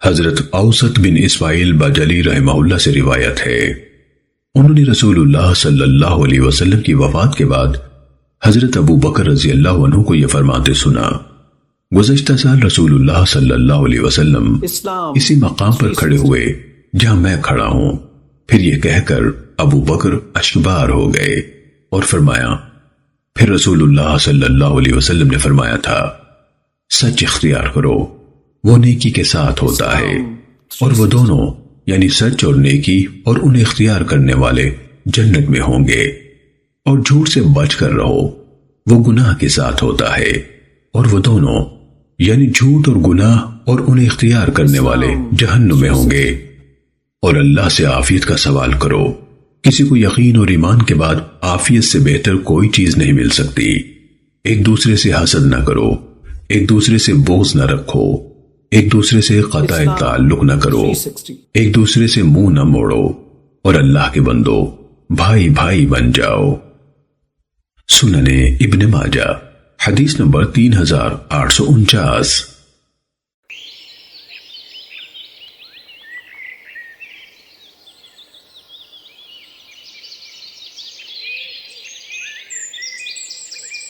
حضرت اوسط بن اسماعیل بجلی رحمہ اللہ سے روایت ہے، انہوں نے رسول اللہ صلی اللہ علیہ وسلم کی وفات کے بعد حضرت ابو بکر رضی اللہ عنہ کو یہ فرماتے سنا، گزشتہ سال رسول اللہ صلی اللہ علیہ وسلم اسی مقام پر کھڑے ہوئے جہاں میں کھڑا ہوں، پھر یہ کہہ کر ابو بکر اشکبار ہو گئے اور فرمایا، پھر رسول اللہ صلی اللہ علیہ وسلم نے فرمایا تھا، سچ اختیار کرو، وہ نیکی کے ساتھ ہوتا ہے، اور وہ دونوں یعنی سچ اور نیکی اور انہیں اختیار کرنے والے جنت میں ہوں گے، اور جھوٹ سے بچ کر رہو، وہ گناہ کے ساتھ ہوتا ہے، اور وہ دونوں یعنی جھوٹ اور گناہ اور انہیں اختیار کرنے والے جہنم میں ہوں گے۔ اور اللہ سے عافیت کا سوال کرو، کسی کو یقین اور ایمان کے بعد عافیت سے بہتر کوئی چیز نہیں مل سکتی۔ ایک دوسرے سے حسد نہ کرو، ایک دوسرے سے بغض نہ رکھو، ایک دوسرے سے قطع تعلق نہ کرو، ایک دوسرے سے منہ نہ موڑو، اور اللہ کے بندو بھائی بھائی بن جاؤ۔ سنن ابن ماجہ حدیث نمبر 3849۔